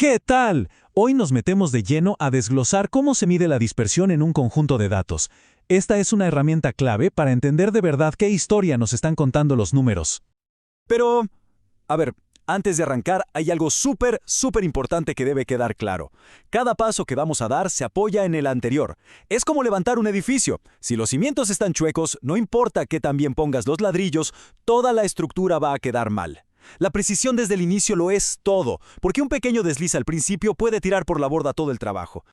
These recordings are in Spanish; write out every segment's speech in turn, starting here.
¿Qué tal? Hoy nos metemos de lleno a desglosar cómo se mide la dispersión en un conjunto de datos. Esta es una herramienta clave para entender de verdad qué historia nos están contando los números. Pero, a ver, antes de arrancar, hay algo súper importante que debe quedar claro. Cada paso que vamos a dar se apoya en el anterior. Es como levantar un edificio. Si los cimientos están chuecos, no importa qué tan bien pongas los ladrillos, toda la estructura va a quedar mal. La precisión desde el inicio lo es todo, porque un pequeño desliz al principio puede tirar por la borda todo el trabajo.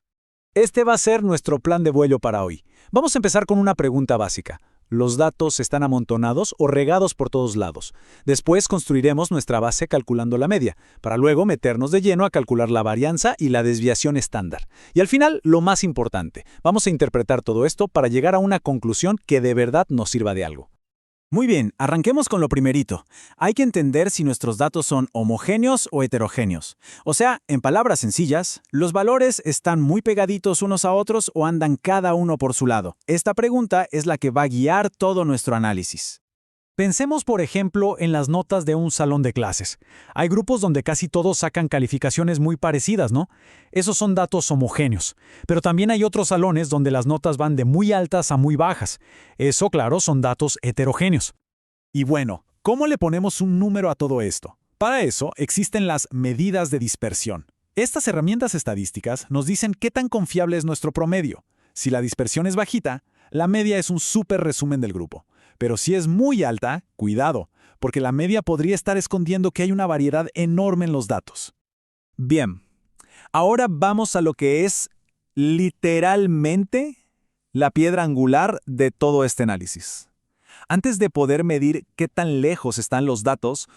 Este va a ser nuestro plan de vuelo para hoy. Vamos a empezar con una pregunta básica. ¿Los datos están amontonados o regados por todos lados? Después construiremos nuestra base calculando la media, para luego meternos de lleno a calcular la varianza y la desviación estándar. Y al final, lo más importante, vamos a interpretar todo esto para llegar a una conclusión que de verdad nos sirva de algo. Muy bien, arranquemos con lo primerito. Hay que entender si nuestros datos son homogéneos o heterogéneos. O sea, en palabras sencillas, ¿los valores están muy pegaditos unos a otros o andan cada uno por su lado? Esta pregunta es la que va a guiar todo nuestro análisis. Pensemos, por ejemplo, en las notas de un salón de clases. Hay grupos donde casi todos sacan calificaciones muy parecidas, ¿no? Esos son datos homogéneos. Pero también hay otros salones donde las notas van de muy altas a muy bajas. Eso, claro, son datos heterogéneos. Y bueno, ¿cómo le ponemos un número a todo esto? Para eso existen las medidas de dispersión. Estas herramientas estadísticas nos dicen qué tan confiable es nuestro promedio. Si la dispersión es bajita, la media es un súper resumen del grupo. Pero si es muy alta, cuidado, porque la media podría estar escondiendo que hay una variedad enorme en los datos. Bien, ahora vamos a lo que es literalmente la piedra angular de todo este análisis. Antes de poder medir qué tan lejos están los datos,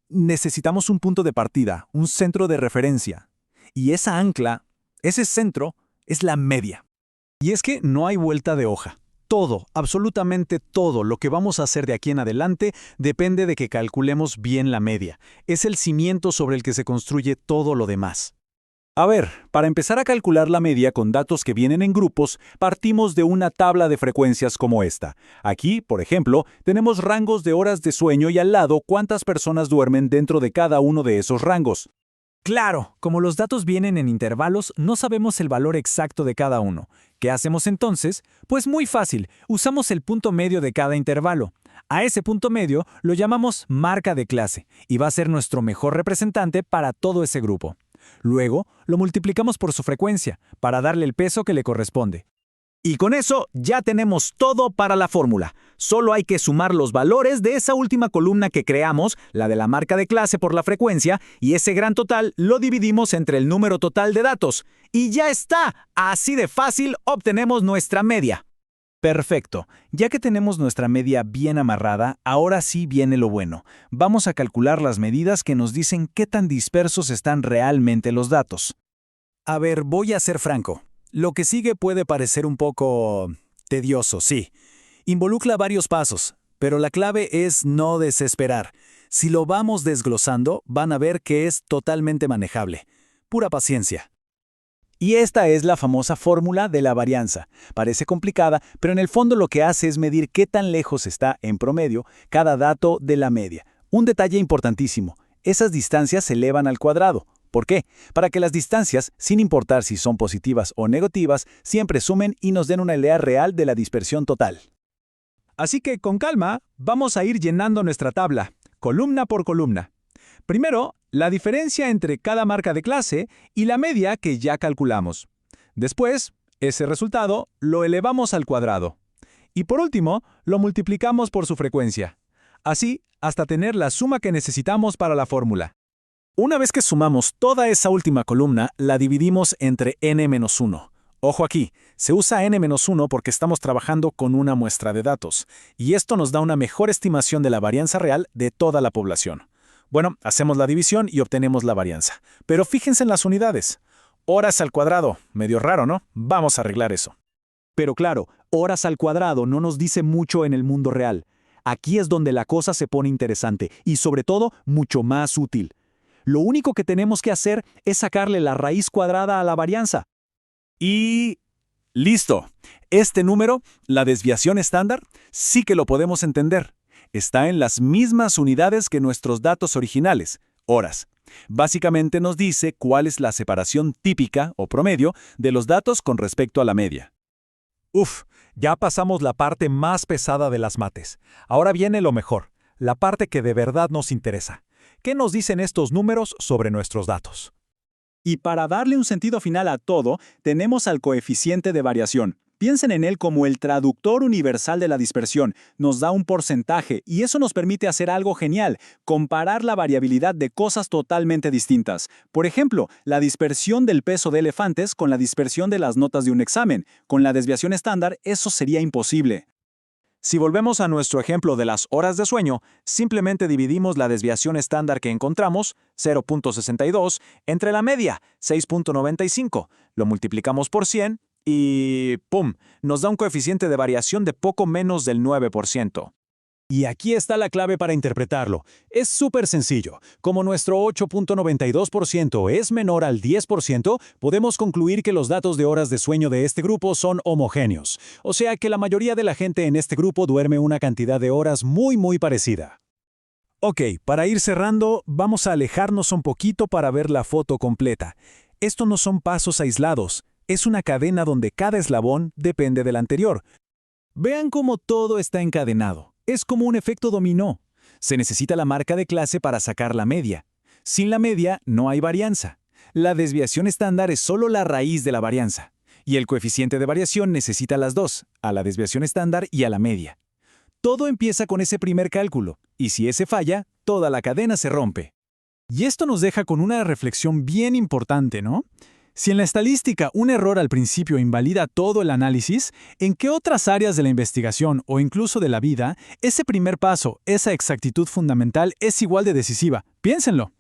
necesitamos un punto de partida, un centro de referencia. Y esa ancla, ese centro, es la media. Y es que no hay vuelta de hoja. Todo, absolutamente todo lo que vamos a hacer de aquí en adelante depende de que calculemos bien la media. Es el cimiento sobre el que se construye todo lo demás. A ver, para empezar a calcular la media con datos que vienen en grupos, partimos de una tabla de frecuencias como esta. Aquí, por ejemplo, tenemos rangos de horas de sueño y al lado cuántas personas duermen dentro de cada uno de esos rangos. Claro, como los datos vienen en intervalos, no sabemos el valor exacto de cada uno. ¿Qué hacemos entonces? Pues muy fácil, usamos el punto medio de cada intervalo. A ese punto medio lo llamamos marca de clase y va a ser nuestro mejor representante para todo ese grupo. Luego, lo multiplicamos por su frecuencia, para darle el peso que le corresponde. Y con eso ya tenemos todo para la fórmula. Solo hay que sumar los valores de esa última columna que creamos, la de la marca de clase por la frecuencia, y ese gran total lo dividimos entre el número total de datos. Y ya está, así de fácil obtenemos nuestra media. Perfecto, ya que tenemos nuestra media bien amarrada, ahora sí viene lo bueno. Vamos a calcular las medidas que nos dicen qué tan dispersos están realmente los datos. A ver, voy a ser franco. Lo que sigue puede parecer un poco tedioso, sí. Involucra varios pasos, pero la clave es no desesperar. Si lo vamos desglosando, van a ver que es totalmente manejable. Pura paciencia. Y esta es la famosa fórmula de la varianza. Parece complicada, pero en el fondo lo que hace es medir qué tan lejos está, en promedio, cada dato de la media. Un detalle importantísimo, esas distancias se elevan al cuadrado. ¿Por qué? Para que las distancias, sin importar si son positivas o negativas, siempre sumen y nos den una idea real de la dispersión total. Así que, con calma, vamos a ir llenando nuestra tabla, columna por columna. Primero, la diferencia entre cada marca de clase y la media que ya calculamos. Después, ese resultado lo elevamos al cuadrado. Y por último, lo multiplicamos por su frecuencia. Así, hasta tener la suma que necesitamos para la fórmula. Una vez que sumamos toda esa última columna, la dividimos entre n-1. Ojo aquí, se usa n-1 porque estamos trabajando con una muestra de datos, y esto nos da una mejor estimación de la varianza real de toda la población. Bueno, hacemos la división y obtenemos la varianza. Pero fíjense en las unidades. Horas al cuadrado, medio raro, ¿no? Vamos a arreglar eso. Pero claro, horas al cuadrado no nos dice mucho en el mundo real. Aquí es donde la cosa se pone interesante y sobre todo mucho más útil. Lo único que tenemos que hacer es sacarle la raíz cuadrada a la varianza. Y listo. Este número, la desviación estándar, sí que lo podemos entender. Está en las mismas unidades que nuestros datos originales, horas. Básicamente nos dice cuál es la separación típica o promedio de los datos con respecto a la media. Uf, ya pasamos la parte más pesada de las mates. Ahora viene lo mejor, la parte que de verdad nos interesa. ¿Qué nos dicen estos números sobre nuestros datos? Y para darle un sentido final a todo, tenemos al coeficiente de variación. Piensen en él como el traductor universal de la dispersión. Nos da un porcentaje y eso nos permite hacer algo genial, comparar la variabilidad de cosas totalmente distintas. Por ejemplo, la dispersión del peso de elefantes con la dispersión de las notas de un examen. Con la desviación estándar, eso sería imposible. Si volvemos a nuestro ejemplo de las horas de sueño, simplemente dividimos la desviación estándar que encontramos, 0.62, entre la media, 6.95, lo multiplicamos por 100 y ¡pum!, nos da un coeficiente de variación de poco menos del 9%. Y aquí está la clave para interpretarlo. Es súper sencillo. Como nuestro 8.92% es menor al 10%, podemos concluir que los datos de horas de sueño de este grupo son homogéneos. O sea que la mayoría de la gente en este grupo duerme una cantidad de horas muy parecida. Ok, para ir cerrando, vamos a alejarnos un poquito para ver la foto completa. Esto no son pasos aislados, es una cadena donde cada eslabón depende del anterior. Vean cómo todo está encadenado. Es como un efecto dominó. Se necesita la marca de clase para sacar la media. Sin la media no hay varianza. La desviación estándar es solo la raíz de la varianza. Y el coeficiente de variación necesita las dos, a la desviación estándar y a la media. Todo empieza con ese primer cálculo, y si ese falla, toda la cadena se rompe. Y esto nos deja con una reflexión bien importante, ¿no? Si en la estadística un error al principio invalida todo el análisis, ¿en qué otras áreas de la investigación o incluso de la vida ese primer paso, esa exactitud fundamental es igual de decisiva? Piénsenlo.